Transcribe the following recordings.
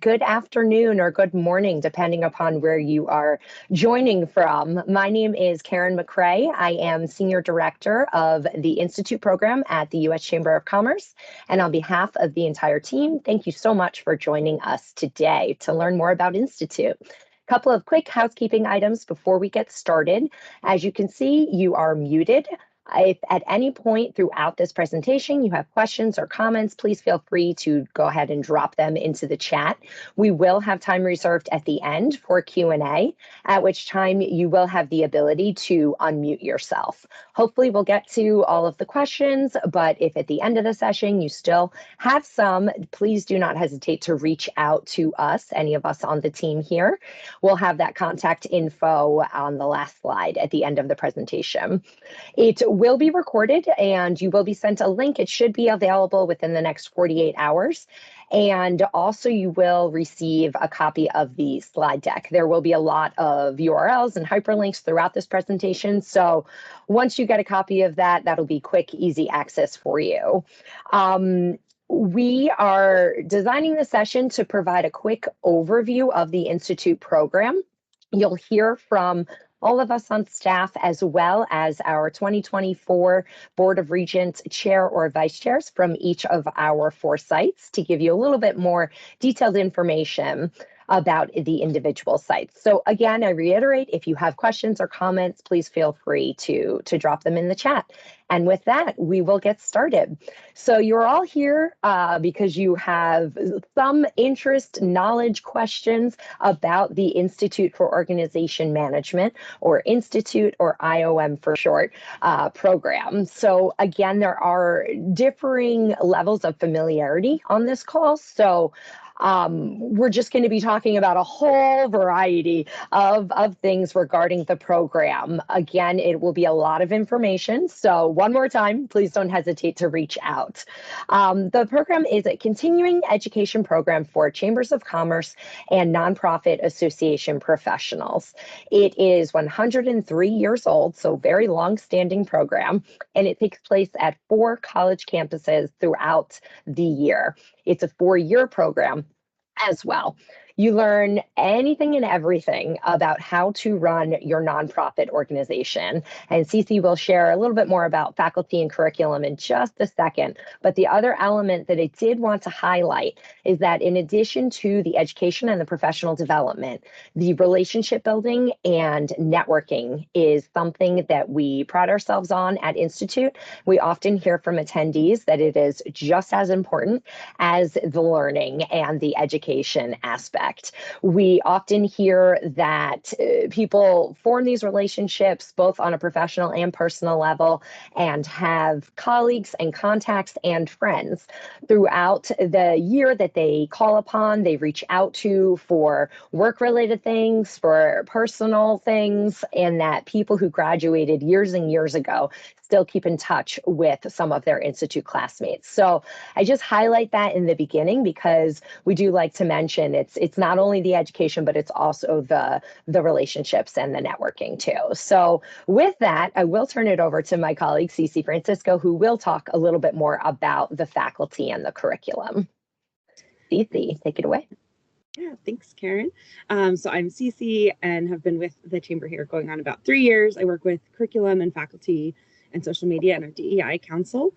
Good afternoon or good morning, depending upon where you are joining from. My name is Karen McCrae. I am Senior Director of the Institute Program at the U.S. Chamber of Commerce. And on behalf of the entire team, thank you so much for joining us today to learn more about Institute. A couple of quick housekeeping items before we get started. As you can see, you are muted. If at any point throughout this presentation you have questions or comments, please feel free to go ahead and drop them into the chat. We will have time reserved at the end for Q&A, at which time you will have the ability to unmute yourself. Hopefully we'll get to all of the questions, but if at the end of the session you still have some, please do not hesitate to reach out to us, any of us on the team here. We'll have that contact info on the last slide at the end of the presentation. It will be recorded and you will be sent a link. It should be available within the next 48 hours. And also you will receive a copy of the slide deck. There will be a lot of URLs and hyperlinks throughout this presentation. So once you get a copy of that, that'll be quick, easy access for you. We are designing the session to provide a quick overview of the Institute program. You'll hear from all of us on staff, as well as our 2024 Board of Regents chair or vice chairs from each of our 4 sites to give you a little bit more detailed information about the individual sites. So again, I reiterate, if you have questions or comments, please feel free to drop them in the chat. And with that, we will get started. So you're all here because you have some interest, knowledge, questions about the Institute for Organization Management, or Institute, or IOM for short, program. So again, there are differing levels of familiarity on this call. So we're just going to be talking about a whole variety of things regarding the program. Again, it will be a lot of information. So one more time, please don't hesitate to reach out. The program is a continuing education program for chambers of commerce and nonprofit association professionals. It is 103 years old, so very long-standing program, and it takes place at 4 college campuses throughout the year. It's a 4-year program as well. You learn anything and everything about how to run your nonprofit organization. And Cece will share a little bit more about faculty and curriculum in just a second. But the other element that I did want to highlight is that in addition to the education and the professional development, the relationship building and networking is something that we pride ourselves on at Institute. We often hear from attendees that it is just as important as the learning and the education aspect. We often hear that people form these relationships both on a professional and personal level and have colleagues and contacts and friends throughout the year that they call upon, they reach out to for work-related things, for personal things, and that people who graduated years and years ago still keep in touch with some of their Institute classmates. So I just highlight that in the beginning because we do like to mention it's not only the education, but it's also the relationships and the networking too. So with that, I will turn it over to my colleague, Cece Francisco, who will talk a little bit more about the faculty and the curriculum. Cece, take it away. Yeah, thanks, Karen. So I'm Cece and have been with the Chamber here going on about 3 years. I work with curriculum and faculty and social media and our DEI council.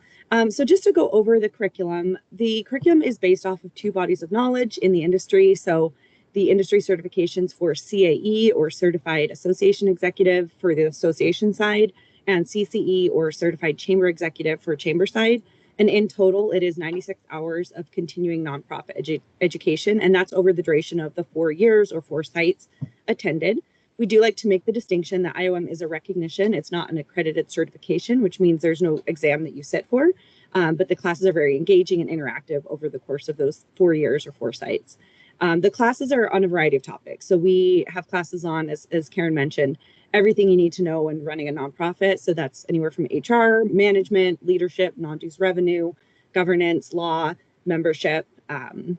So just to go over the curriculum is based off of 2 bodies of knowledge in the industry. So the industry certifications for CAE, or Certified Association Executive, for the association side, and CCE, or Certified Chamber Executive, for chamber side. And in total, it is 96 hours of continuing nonprofit education, and that's over the duration of the 4 years or 4 sites attended. We do like to make the distinction that IOM is a recognition. It's not an accredited certification, which means there's no exam that you sit for, but the classes are very engaging and interactive over the course of those 4 years or 4 sites. The classes are on a variety of topics. So we have classes on, as Karen mentioned, everything you need to know when running a nonprofit. So that's anywhere from HR, management, leadership, non-dues revenue, governance, law, membership,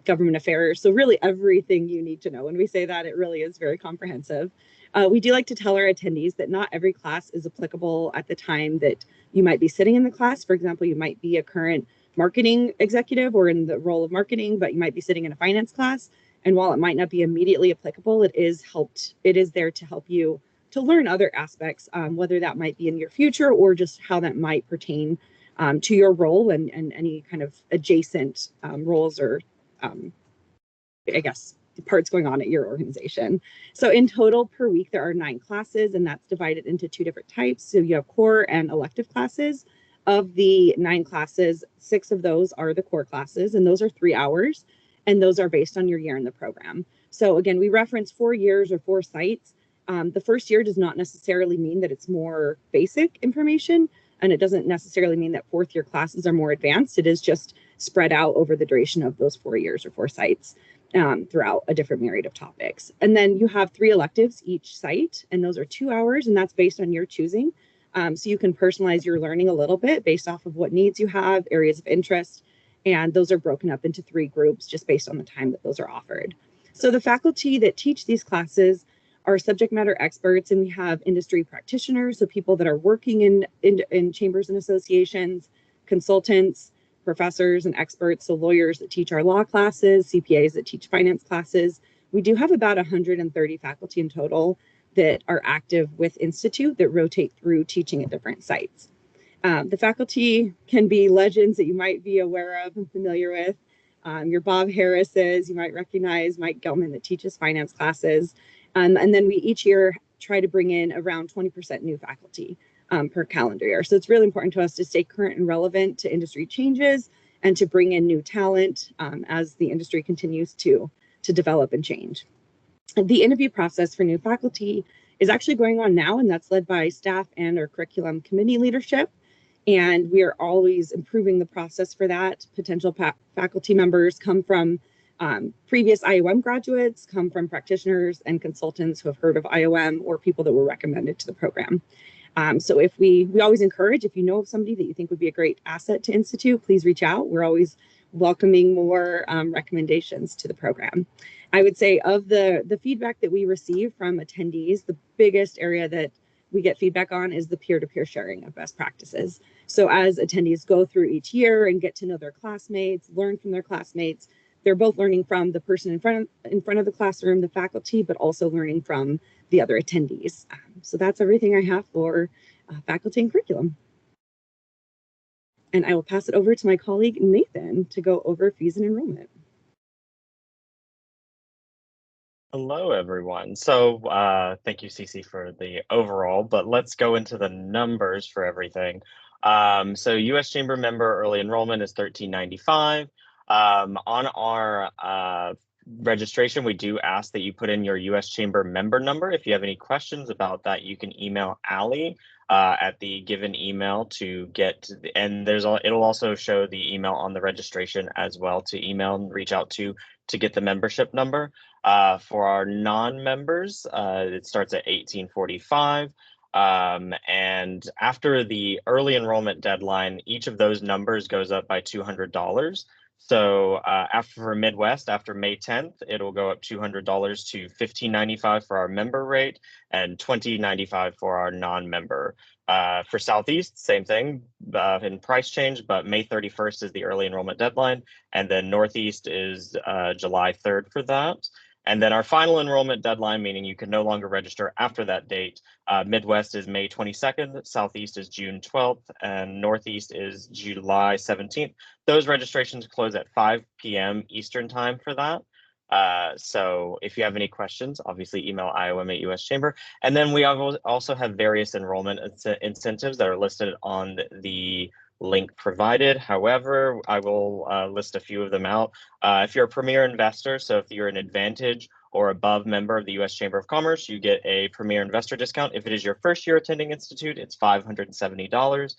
government affairs. So really everything you need to know. When we say that, it really is very comprehensive. We do like to tell our attendees that not every class is applicable at the time that you might be sitting in the class. For example, you might be a current marketing executive or in the role of marketing, but you might be sitting in a finance class. And while it might not be immediately applicable, it is there to help you to learn other aspects, whether that might be in your future or just how that might pertain to your role and any kind of adjacent roles or I guess parts going on at your organization. So in total per week, there are 9 classes, and that's divided into 2 different types. So you have core and elective classes. Of the 9 classes, 6 of those are the core classes, and those are 3 hours, and those are based on your year in the program. So again, we reference 4 years or 4 sites. The first year does not necessarily mean that it's more basic information, and it doesn't necessarily mean that 4th year classes are more advanced. It is just spread out over the duration of those 4 years or 4 sites. Throughout a different myriad of topics. And then you have 3 electives each site, and those are 2 hours, and that's based on your choosing. So you can personalize your learning a little bit based off of what needs you have, areas of interest, and those are broken up into 3 groups just based on the time that those are offered. So the faculty that teach these classes are subject matter experts, and we have industry practitioners, so people that are working in chambers and associations, consultants, professors and experts, so lawyers that teach our law classes, CPAs that teach finance classes. We do have about 130 faculty in total that are active with Institute that rotate through teaching at different sites. The faculty can be legends that you might be aware of and familiar with. Your Bob Harrises, you might recognize Mike Gelman that teaches finance classes. And then we each year try to bring in around 20% new faculty per calendar year. So it's really important to us to stay current and relevant to industry changes and to bring in new talent as the industry continues to develop and change. The interview process for new faculty is actually going on now, and that's led by staff and our curriculum committee leadership. And we are always improving the process for that. Potential faculty members come from previous IOM graduates, come from practitioners and consultants who have heard of IOM or people that were recommended to the program. So if we always encourage, if you know of somebody that you think would be a great asset to Institute, please reach out. We're always welcoming more recommendations to the program. I would say of the feedback that we receive from attendees, the biggest area that we get feedback on is the peer-to-peer sharing of best practices. So as attendees go through each year and get to know their classmates, learn from their classmates, they're both learning from the person in front of the classroom, the faculty, but also learning from the other attendees. So that's everything I have for faculty and curriculum. And I will pass it over to my colleague, Nathan, to go over fees and enrollment. Hello, everyone. So thank you, Cece, for the overall, but let's go into the numbers for everything. So U.S. Chamber member early enrollment is $13.95. On our registration, we do ask that you put in your U.S. Chamber member number. If you have any questions about that, you can email Allie at the given email to get, and it'll also show the email on the registration as well to email and reach out to get the membership number. For our non-members, it starts at $18.45. And after the early enrollment deadline, each of those numbers goes up by $200. So for Midwest, after May 10th, it'll go up $200 to $15.95 for our member rate and $20.95 for our non-member. For Southeast, same thing in price change, but May 31st is the early enrollment deadline, and then Northeast is July 3rd for that. And then our final enrollment deadline, meaning you can no longer register after that date, Midwest is May 22nd, Southeast is June 12th, and Northeast is July 17th. Those registrations close at 5 p.m. Eastern time for that. So if you have any questions, obviously email IOM at US Chamber. And then we also have various enrollment incentives that are listed on the link provided. However, I will list a few of them out. If you're a premier investor, so if you're an Advantage or above member of the U.S. Chamber of Commerce, you get a premier investor discount. If it is your first year attending Institute, it's $570.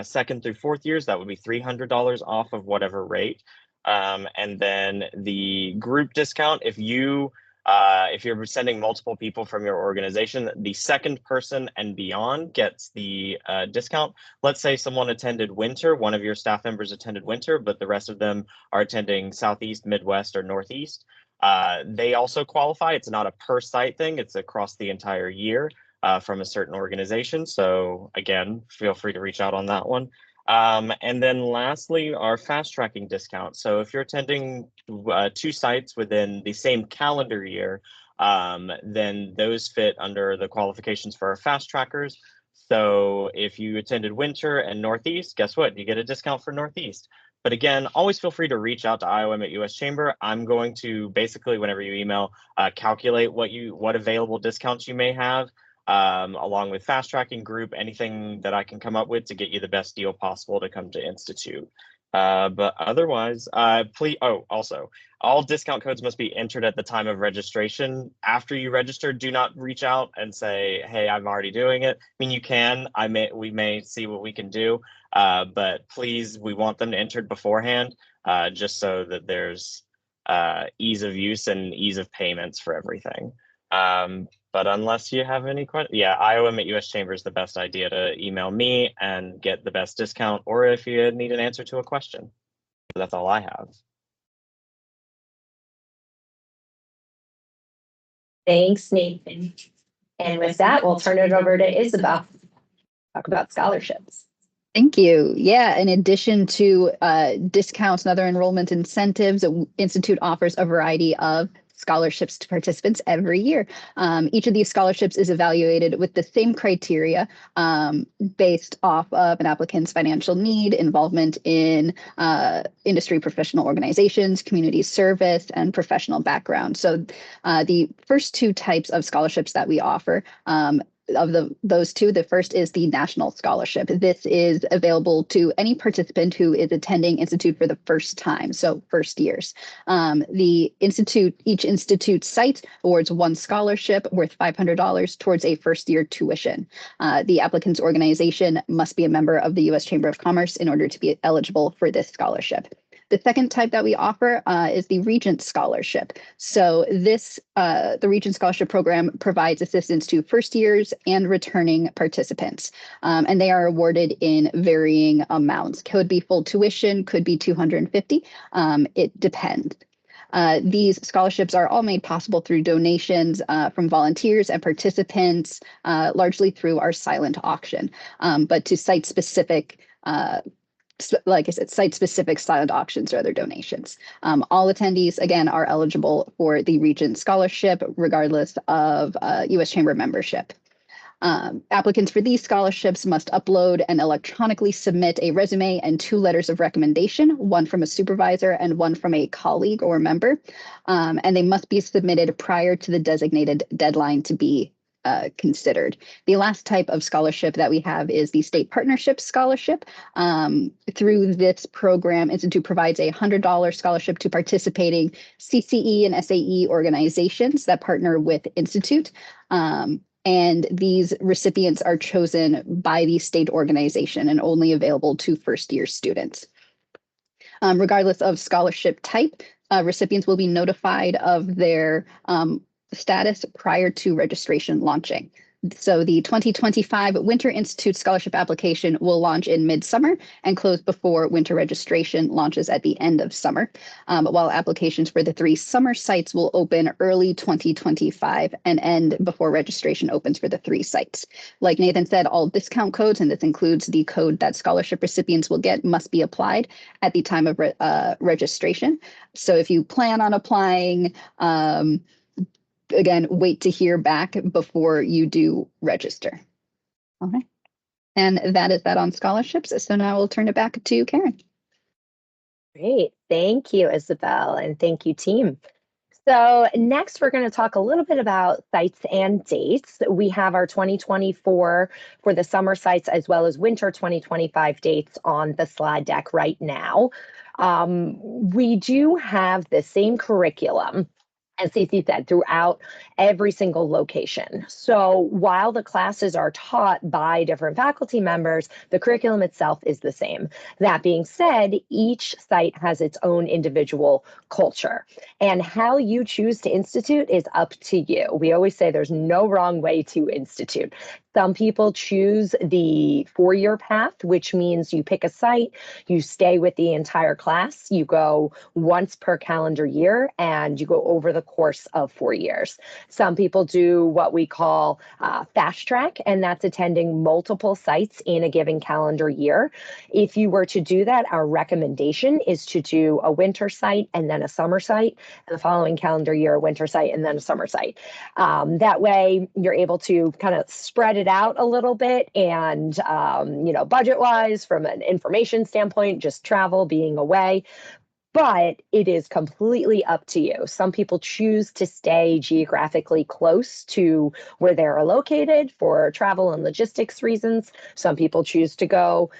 Second through 4th years, that would be $300 off of whatever rate. And then the group discount, if you're sending multiple people from your organization, the second person and beyond gets the discount. Let's say someone attended winter, one of your staff members attended winter, but the rest of them are attending Southeast, Midwest, or Northeast. They also qualify. It's not a per site thing. It's across the entire year from a certain organization. So again, feel free to reach out on that one. And then lastly, our fast tracking discount. So if you're attending 2 sites within the same calendar year, then those fit under the qualifications for our fast trackers. So if you attended Winter and Northeast, guess what? You get a discount for Northeast. But again, always feel free to reach out to IOM at US Chamber. I'm going to basically, whenever you email, calculate what available discounts you may have, along with fast tracking group, anything that I can come up with to get you the best deal possible to come to Institute. But otherwise, please, also, all discount codes must be entered at the time of registration. After you register, do not reach out and say, hey, I'm already doing it. I mean, you can, we may see what we can do, but please, we want them entered beforehand, just so that there's ease of use and ease of payments for everything. But unless you have any questions, yeah, IOM at US Chamber is the best idea to email me and get the best discount, or if you need an answer to a question. That's all I have. Thanks, Nathan. And with that, we'll turn it over to Isabel. Talk about scholarships. Thank you. Yeah, in addition to discounts and other enrollment incentives, the Institute offers a variety of scholarships to participants every year. Each of these scholarships is evaluated with the same criteria based off of an applicant's financial need, involvement in industry professional organizations, community service, and professional background. So the first 2 types of scholarships that we offer, those 2, the first is the National Scholarship. This is available to any participant who is attending Institute for the first time, so first years. Each Institute site awards 1 scholarship worth $500 towards a first-year tuition. The applicant's organization must be a member of the U.S. Chamber of Commerce in order to be eligible for this scholarship. The second type that we offer is the Regent Scholarship. So the Regent Scholarship Program provides assistance to first years and returning participants. And they are awarded in varying amounts. Could be full tuition, could be $250. It depends. These scholarships are all made possible through donations from volunteers and participants, largely through our silent auction. But to site-specific like I said, site-specific silent auctions or other donations. All attendees, again, are eligible for the Regent Scholarship, regardless of U.S. Chamber membership. Applicants for these scholarships must upload and electronically submit a resume and 2 letters of recommendation, 1 from a supervisor and 1 from a colleague or member. And they must be submitted prior to the designated deadline to be considered. The last type of scholarship that we have is the State Partnership Scholarship. Through this program, Institute provides a $100 scholarship to participating CCE and SAE organizations that partner with Institute. And these recipients are chosen by the state organization and only available to first-year students. Regardless of scholarship type, recipients will be notified of their status prior to registration launching. So the 2025 Winter Institute Scholarship application will launch in midsummer and close before winter registration launches at the end of summer, while applications for the 3 summer sites will open early 2025 and end before registration opens for the 3 sites. Like Nathan said, all discount codes, and this includes the code that scholarship recipients will get, must be applied at the time of registration. So if you plan on applying, again, wait to hear back before you do register. All right. And that is that on scholarships. So now we'll turn it back to Karen. Great. Thank you, Isabel, and thank you, team. So next, we're going to talk a little bit about sites and dates. We have our 2024 for the summer sites as well as winter 2025 dates on the slide deck right now. We do have the same curriculum, as Cece said, throughout every single location. So while the classes are taught by different faculty members, the curriculum itself is the same. That being said, each site has its own individual culture, and how you choose to institute is up to you. We always say there's no wrong way to institute. Some people choose the 4-year path, which means you pick a site, you stay with the entire class, you go once per calendar year, and you go over the course of 4 years. Some people do what we call fast track, and that's attending multiple sites in a given calendar year. If you were to do that, our recommendation is to do a winter site and then a summer site, and the following calendar year, a winter site and then a summer site. That way, you're able to kind of spread it out a little bit, and budget-wise, from an information standpoint, just travel, being away. But it is completely up to you. Some people choose to stay geographically close to where they're located for travel and logistics reasons. Some people choose to go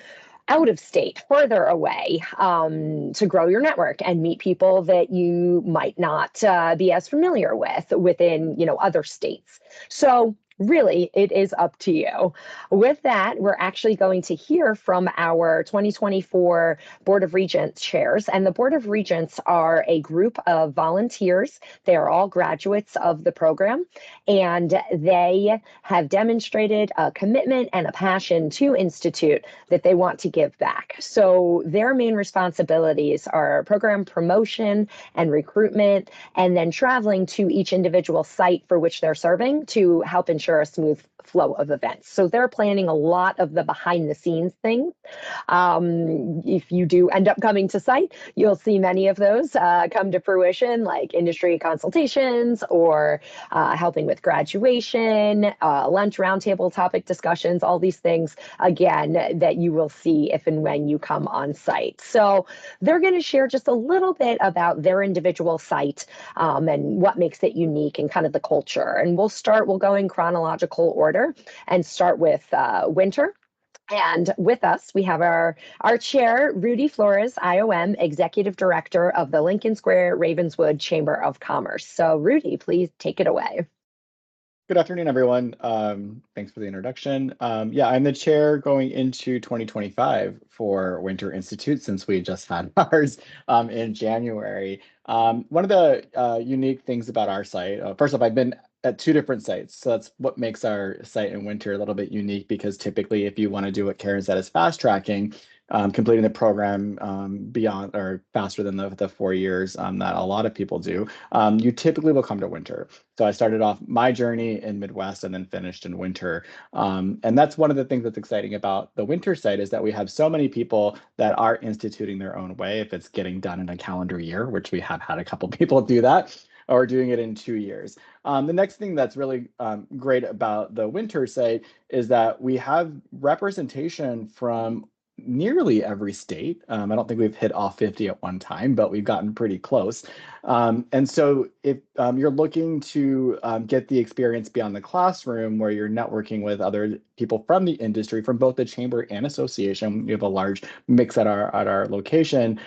out of state, further away, to grow your network and meet people that you might not be as familiar with within, other states. So really, it is up to you. With that, we're actually going to hear from our 2024 Board of Regents chairs. And the Board of Regents are a group of volunteers. They are all graduates of the program, and they have demonstrated a commitment and a passion to Institute that they want to give back. So their main responsibilities are program promotion and recruitment, and then traveling to each individual site for which they're serving to help ensure a smooth flow of events. So they're planning a lot of the behind the scenes things. If you do end up coming to site, you'll see many of those come to fruition, like industry consultations or helping with graduation, lunch roundtable topic discussions, all these things, again, that you will see if and when you come on site. So they're going to share just a little bit about their individual site and what makes it unique and kind of the culture. And we'll go in chronological order and start with winter. And with us, we have our chair, Rudy Flores, IOM, Executive Director of the Lincoln Square Ravenswood Chamber of Commerce. So Rudy, please take it away. Good afternoon, everyone. Thanks for the introduction. Yeah, I'm the chair going into 2025 for Winter Institute, since we just had ours in January. One of the unique things about our site, first off, I've been at 2 different sites. So that's what makes our site in winter a little bit unique, because typically if you want to do what Karen said is fast tracking, completing the program beyond or faster than the 4 years that a lot of people do, you typically will come to winter. So I started off my journey in Midwest and then finished in winter. And that's one of the things that's exciting about the winter site, is that we have so many people that are instituting their own way, if it's getting done in a calendar year, which we have had a couple people do that, or doing it in 2 years. The next thing that's really great about the winter site is that we have representation from nearly every state. I don't think we've hit all 50 at one time, but we've gotten pretty close. And so if you're looking to get the experience beyond the classroom, where you're networking with other people from the industry, from both the chamber and association, we have a large mix at our location.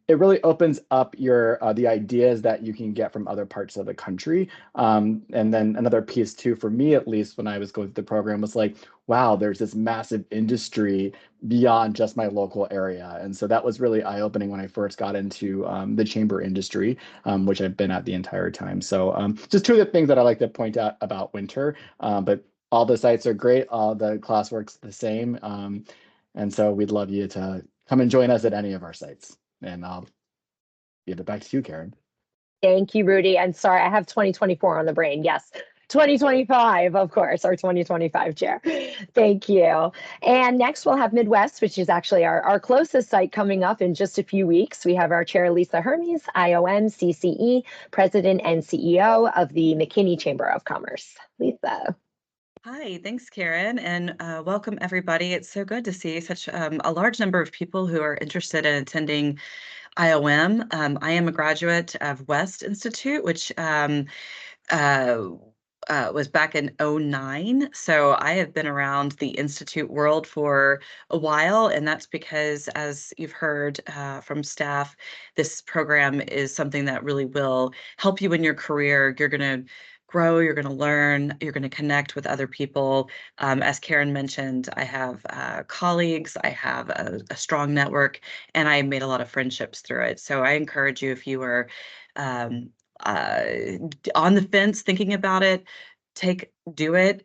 It really opens up the ideas that you can get from other parts of the country. And then another piece too, for me at least, when I was going through the program, was like, wow, there's this massive industry beyond just my local area. And so that was really eye-opening when I first got into the chamber industry, which I've been at the entire time. So just 2 of the things that I like to point out about winter, but all the sites are great. All the classwork's the same. And so we'd love you to come and join us at any of our sites. And I'll give it back to you, Karen. Thank you, Rudy. And sorry, I have 2024 on the brain. Yes. 2025, of course, our 2025 chair. Thank you. And next we'll have Midwest, which is actually our closest site, coming up in just a few weeks. We have our chair, Lisa Hermes, IOM, CCE, President and CEO of the McKinney Chamber of Commerce. Lisa. Hi, thanks, Karen, and welcome everybody. It's so good to see such a large number of people who are interested in attending IOM. I am a graduate of West Institute, which was back in 2009. So I have been around the Institute world for a while, and that's because, as you've heard from staff, this program is something that really will help you in your career. You're going to grow, you're going to learn, you're going to connect with other people. As Karen mentioned, I have colleagues, I have a strong network, and I made a lot of friendships through it. So I encourage you, if you are on the fence thinking about it, take do it.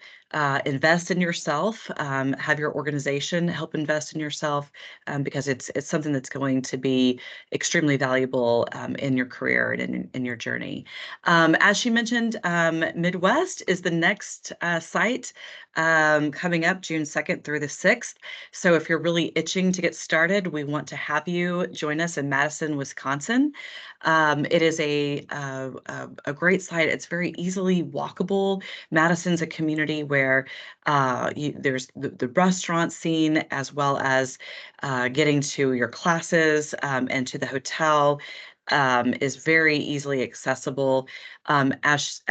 Invest in yourself. Have your organization help invest in yourself, because it's something that's going to be extremely valuable in your career and in your journey. As she mentioned, Midwest is the next site coming up June 2nd through the 6th. So if you're really itching to get started, we want to have you join us in Madison, Wisconsin. It is a great site. It's very easily walkable. Madison's a community where there's the restaurant scene, as well as getting to your classes and to the hotel is very easily accessible. As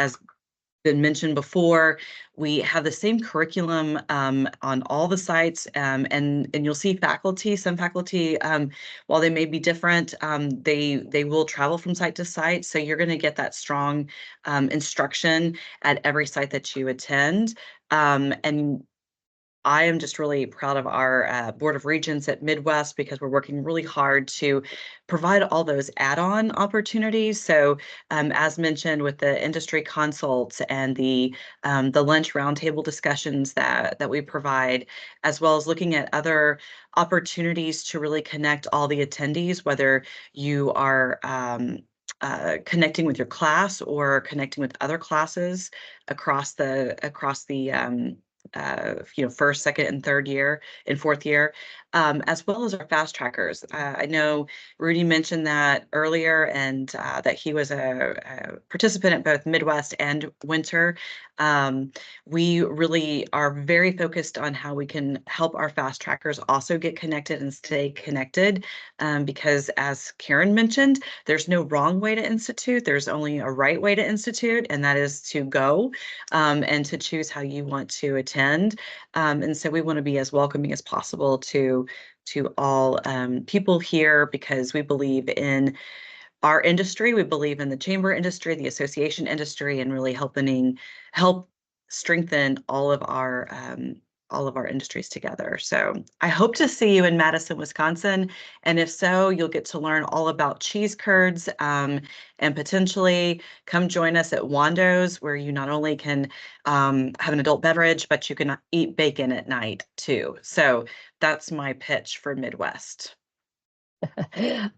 been mentioned before, we have the same curriculum on all the sites, and you'll see faculty. Some faculty, while they may be different, they will travel from site to site. So you're going to get that strong instruction at every site that you attend. And I am just really proud of our Board of Regents at Midwest, because we're working really hard to provide all those add-on opportunities. So as mentioned, with the industry consults and the lunch roundtable discussions that we provide, as well as looking at other opportunities to really connect all the attendees, whether you are connecting with your class or connecting with other classes across the first, second, and third year and fourth year, as well as our fast trackers. I know Rudy mentioned that earlier, and that he was a participant at both Midwest and Winter. We really are very focused on how we can help our fast trackers also get connected and stay connected, because as Karen mentioned, there's no wrong way to institute. There's only a right way to institute, and that is to go and to choose how you want to attend. And so we want to be as welcoming as possible to all people here, because we believe in our industry. We believe in the chamber industry, the association industry, and really help strengthen all of our industries together. So I hope to see you in Madison, Wisconsin. And if so, you'll get to learn all about cheese curds, and potentially come join us at Wando's, where you not only can have an adult beverage, but you can eat bacon at night too. So that's my pitch for Midwest.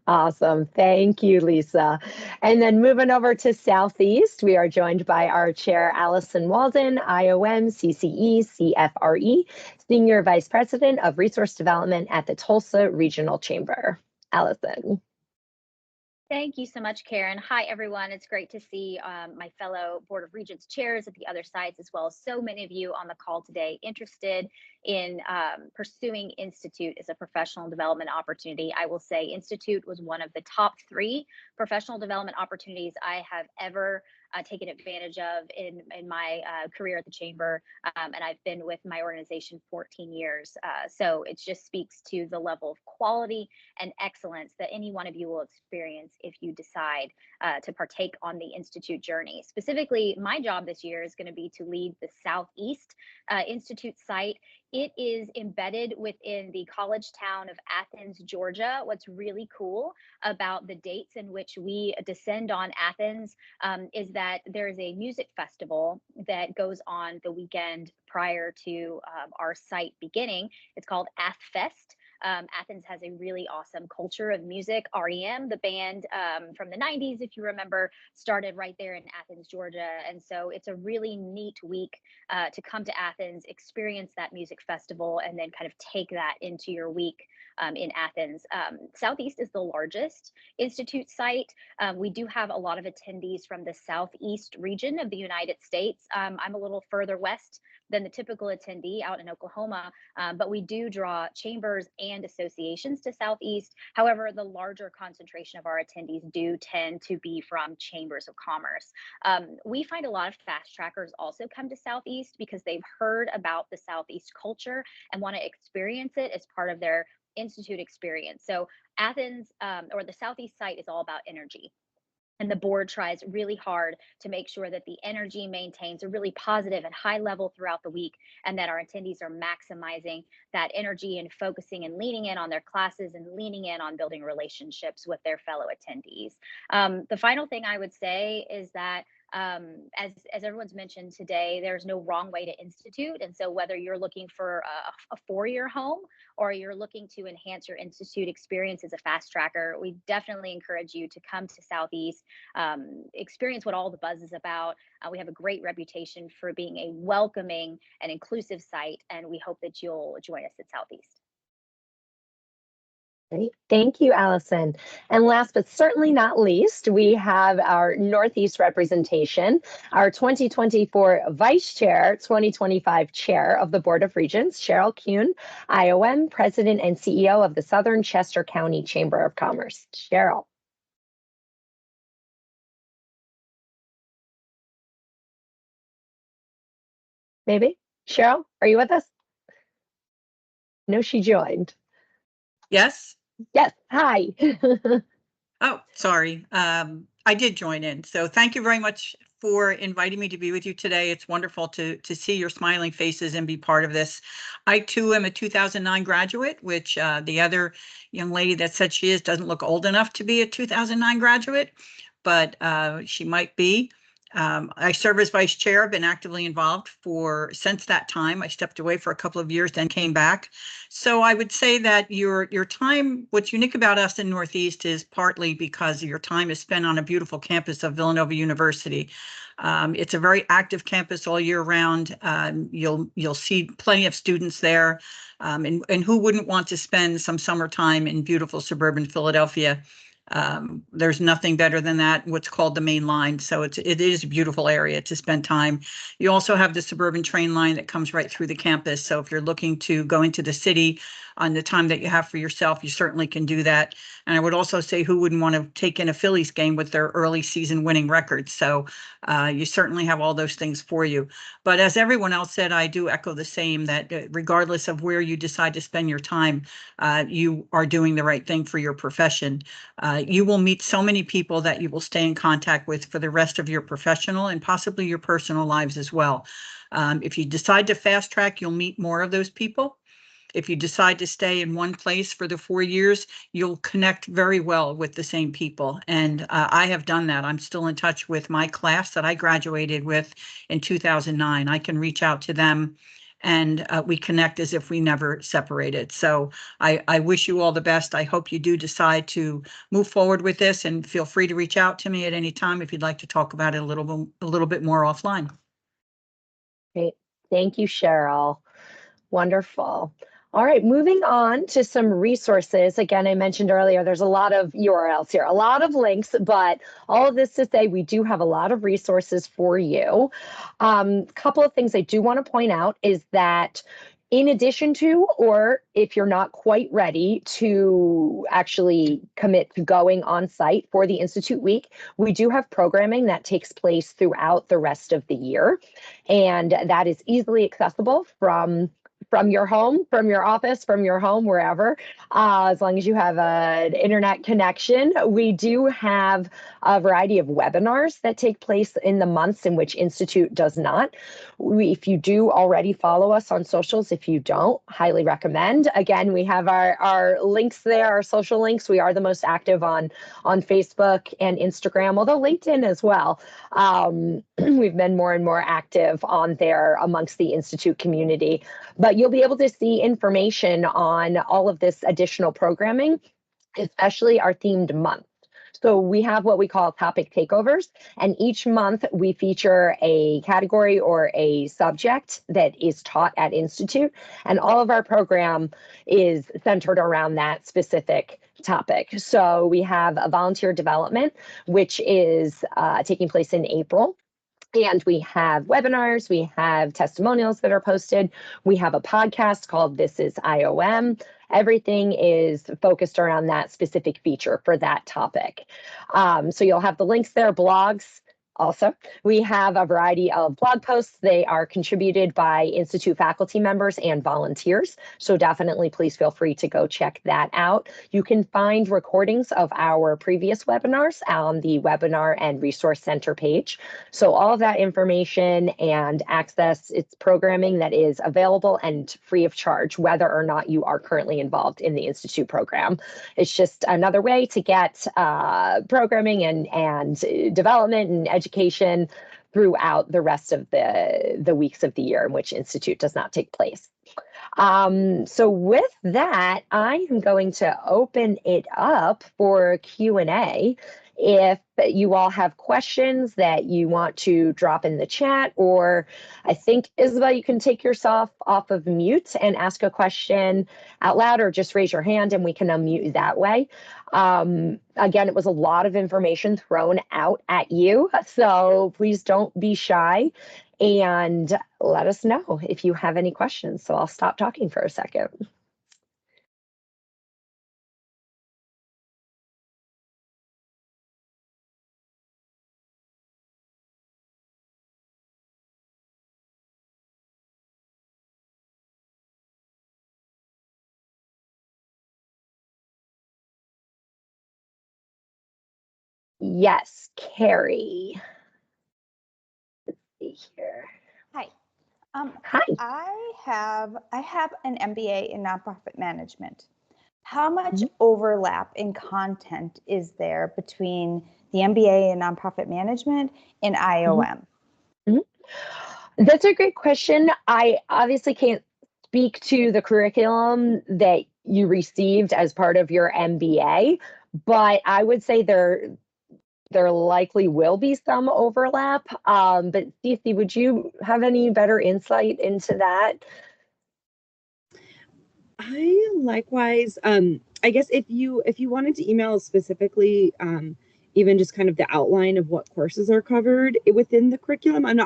Awesome. Thank you, Lisa. And then moving over to Southeast, we are joined by our chair, Allison Walden, IOM, CCE, CFRE, Senior Vice President of Resource Development at the Tulsa Regional Chamber. Allison. Thank you so much, Karen. Hi, everyone. It's great to see my fellow Board of Regents chairs at the other sides, as well as so many of you on the call today interested in pursuing Institute as a professional development opportunity. I will say Institute was one of the top 3 professional development opportunities I have ever taken advantage of in my career at the Chamber, and I've been with my organization 14 years. So it just speaks to the level of quality and excellence that any one of you will experience if you decide to partake on the Institute journey. Specifically, my job this year is going to be to lead the Southeast Institute site. It is embedded within the college town of Athens, Georgia. What's really cool about the dates in which we descend on Athens is that there is a music festival that goes on the weekend prior to our site beginning. It's called AthFest. Athens has a really awesome culture of music. REM, the band from the 90s, if you remember, started right there in Athens, Georgia. And so it's a really neat week to come to Athens, experience that music festival, and then kind of take that into your week in Athens. Southeast is the largest Institute site. We do have a lot of attendees from the Southeast region of the United States. I'm a little further west than the typical attendee out in Oklahoma, but we do draw chambers and associations to Southeast. However, the larger concentration of our attendees do tend to be from chambers of commerce. We find a lot of fast trackers also come to Southeast because they've heard about the Southeast culture and want to experience it as part of their Institute experience. So Athens or the Southeast site is all about energy. And the board tries really hard to make sure that the energy maintains a really positive and high level throughout the week, and that our attendees are maximizing that energy and focusing and leaning in on their classes and leaning in on building relationships with their fellow attendees. The final thing I would say is that As everyone's mentioned today, there's no wrong way to institute. And so whether you're looking for a four-year home or you're looking to enhance your institute experience as a fast tracker, we definitely encourage you to come to Southeast, experience what all the buzz is about. We have a great reputation for being a welcoming and inclusive site, and we hope that you'll join us at Southeast. Great. Thank you, Allison. And last but certainly not least, we have our Northeast representation, our 2024 Vice Chair, 2025 Chair of the Board of Regents, Cheryl Kuhn, IOM, President and CEO of the Southern Chester County Chamber of Commerce. Cheryl. Maybe? Cheryl, are you with us? No, she joined. Yes. Yes. Hi. Oh, sorry. I did join in. So thank you very much for inviting me to be with you today. It's wonderful to see your smiling faces and be part of this. I too am a 2009 graduate, which the other young lady that said she is doesn't look old enough to be a 2009 graduate, but she might be. I serve as vice chair. I've been actively involved since that time. I stepped away for a couple of years, then came back. So I would say that your time, what's unique about us in Northeast is partly because your time is spent on a beautiful campus of Villanova University. It's a very active campus all year round. You'll see plenty of students there. And who wouldn't want to spend some summertime in beautiful suburban Philadelphia? There's nothing better than that, what's called the main line. So it is a beautiful area to spend time. You also have the suburban train line that comes right through the campus. So if you're looking to go into the city on the time that you have for yourself, you certainly can do that. And I would also say, who wouldn't want to take in a Phillies game with their early season winning record? So you certainly have all those things for you. But as everyone else said, I do echo the same, that regardless of where you decide to spend your time, you are doing the right thing for your profession. You will meet so many people that you will stay in contact with for the rest of your professional and possibly your personal lives as well. If you decide to fast track, you'll meet more of those people. If you decide to stay in one place for the 4 years, you'll connect very well with the same people. And I have done that. I'm still in touch with my class that I graduated with in 2009. I can reach out to them and we connect as if we never separated. So I wish you all the best. I hope you do decide to move forward with this, and feel free to reach out to me at any time if you'd like to talk about it a little bit more offline. Great. Thank you, Cheryl. Wonderful. All right, moving on to some resources. Again, I mentioned earlier, there's a lot of URLs here, a lot of links, but all of this to say we do have a lot of resources for you. Couple of things I do want to point out is that in addition to, or if you're not quite ready to actually commit to going on site for the Institute Week, we do have programming that takes place throughout the rest of the year. And that is easily accessible from your home, from your office, from your home, wherever, as long as you have an internet connection. We do have a variety of webinars that take place in the months in which Institute does not. If you do already follow us on socials, if you don't, highly recommend. Again, we have our links there, our social links. We are the most active on Facebook and Instagram, although LinkedIn as well. We've been more and more active on there amongst the Institute community. But you'll be able to see information on all of this additional programming, especially our themed month. So we have what we call topic takeovers, and each month we feature a category or a subject that is taught at Institute, and all of our program is centered around that specific topic. So we have a volunteer development, which is taking place in April. And we have webinars, we have testimonials that are posted. We have a podcast called This is IOM. Everything is focused around that specific feature for that topic. So you'll have the links there, blogs. Also, we have a variety of blog posts. They are contributed by Institute faculty members and volunteers. So definitely please feel free to go check that out. You can find recordings of our previous webinars on the webinar and resource center page. So all of that information and access, it's programming that is available and free of charge, whether or not you are currently involved in the Institute program. It's just another way to get programming and development and education education throughout the rest of the weeks of the year in which Institute does not take place. So with that, I am going to open it up for Q&A. If you all have questions that you want to drop in the chat, or I think, Isabel, you can take yourself off of mute and ask a question out loud, or just raise your hand and we can unmute you that way. Again, it was a lot of information thrown out at you, so please don't be shy and let us know if you have any questions. So I'll stop talking for a second. Yes, Carrie. Let's see here. Hi. Hi. I have an MBA in nonprofit management. How much Mhm. overlap in content is there between the MBA in nonprofit management and IOM? That's a great question. I obviously can't speak to the curriculum that you received as part of your MBA, but I would say there likely will be some overlap. But Cece, would you have any better insight into that? I likewise, I guess if you wanted to email specifically, even just kind of the outline of what courses are covered within the curriculum. I'm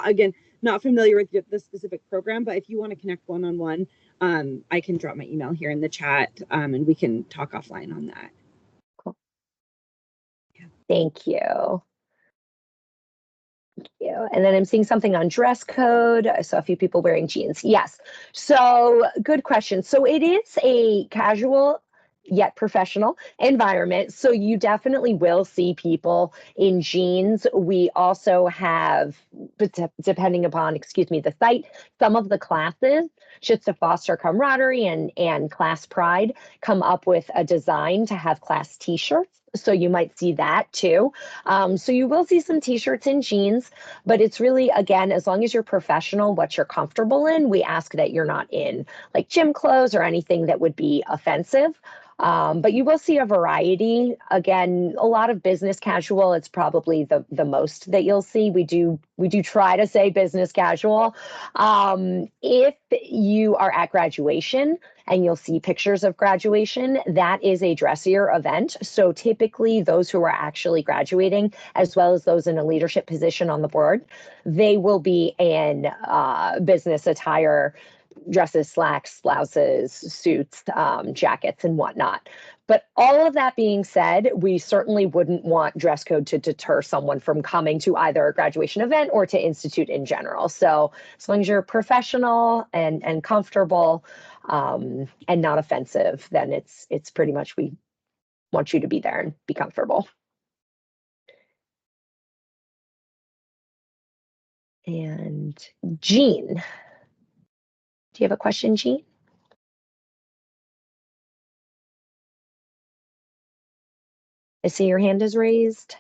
not familiar with the specific program, but if you want to connect one-on-one, I can drop my email here in the chat, and we can talk offline on that. Cool. Yeah. Thank you. And then I'm seeing something on dress code. I saw a few people wearing jeans. Yes. So good question. So it is a casual yet professional environment. So you definitely will see people in jeans. We also have, depending upon, the site, some of the classes, just to foster camaraderie and class pride, come up with a design to have class t-shirts. So you might see that too. So you will see some t-shirts and jeans, but it's really, again, as long as you're professional, what you're comfortable in, we ask that you're not in like gym clothes or anything that would be offensive. But you will see a variety. Again, a lot of business casual. It's probably the most that you'll see. We do try to say business casual. If you are at graduation and you'll see pictures of graduation, that is a dressier event. So typically those who are actually graduating, as well as those in a leadership position on the board, they will be in business attire, dresses, slacks, blouses, suits, jackets, and whatnot. But all of that being said, we certainly wouldn't want dress code to deter someone from coming to either a graduation event or to Institute in general. So as long as you're professional and comfortable and not offensive, then it's pretty much, we want you to be there and be comfortable. And Jean. Do you have a question, Jean? I see your hand is raised.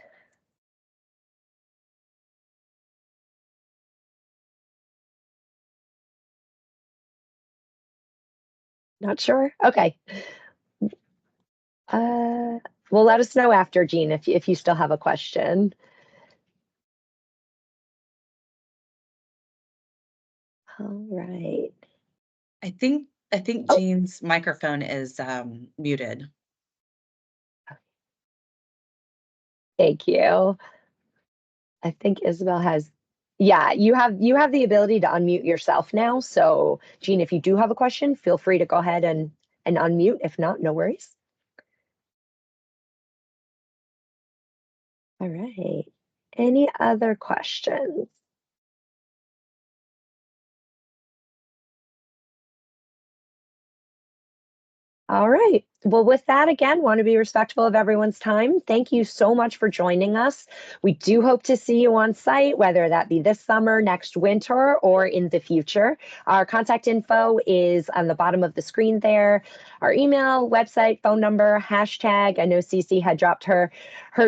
Not sure? Okay. Well, let us know after, Jean, if you still have a question. All right. I think Oh. Jean's microphone is muted. Thank you. I think Isabel has, yeah, you have the ability to unmute yourself now. So Jean, if you do have a question, feel free to go ahead and unmute. If not, no worries. All right. Any other questions? All right. Well, with that, again, want to be respectful of everyone's time. Thank you so much for joining us. We do hope to see you on site, whether that be this summer, next winter, or in the future. Our contact info is on the bottom of the screen there. Our email, website, phone number, hashtag. I know Cece had dropped her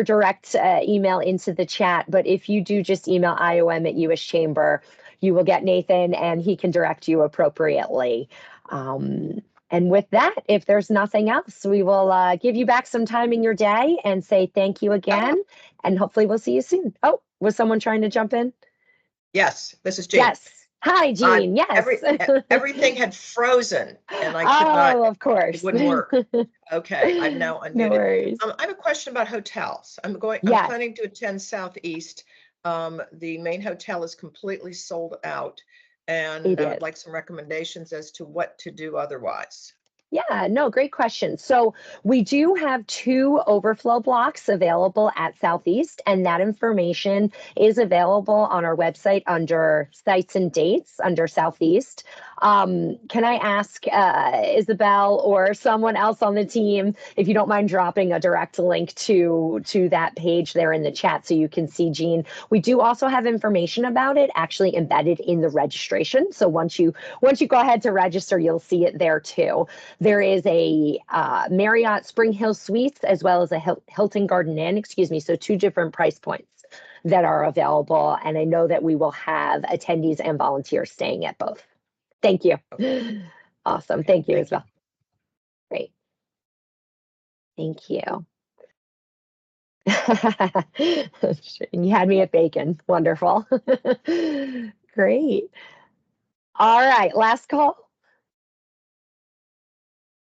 direct email into the chat, but if you do just email IOM@US Chamber, you will get Nathan and he can direct you appropriately. And with that, if there's nothing else, we will give you back some time in your day and say thank you again. And hopefully we'll see you soon. Oh, was someone trying to jump in? Yes, this is Jean. Yes. Hi, Jean. Yes. Everything had frozen and I could not. Of course. It wouldn't work. Okay, I'm now unmuted. No worries. I have a question about hotels. I'm Yes. planning to attend Southeast. The main hotel is completely sold out, and It I would is. like some recommendations as to what to do otherwise. Yeah, no, great question. So we do have 2 overflow blocks available at Southeast, and that information is available on our website under sites and dates under Southeast. Can I ask Isabel or someone else on the team, if you don't mind dropping a direct link to that page there in the chat so you can see, Jean. We do also have information about it actually embedded in the registration. So once you go ahead to register, you'll see it there too. There is a Marriott Spring Hill Suites as well as a Hilton Garden Inn, so 2 different price points that are available. And I know that we will have attendees and volunteers staying at both. Thank you. Awesome. Thank you as well. Great. Thank you. You had me at bacon. Wonderful. Great. All right, last call.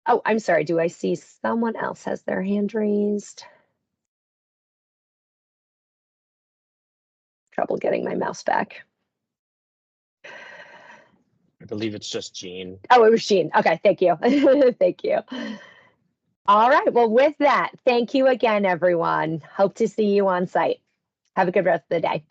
Oh, I'm sorry. Do I see someone else has their hand raised? Trouble getting my mouse back. I believe it's just Jean. Oh, it was Jean. Okay, thank you. Thank you. All right, well, with that, thank you again, everyone. Hope to see you on site. Have a good rest of the day.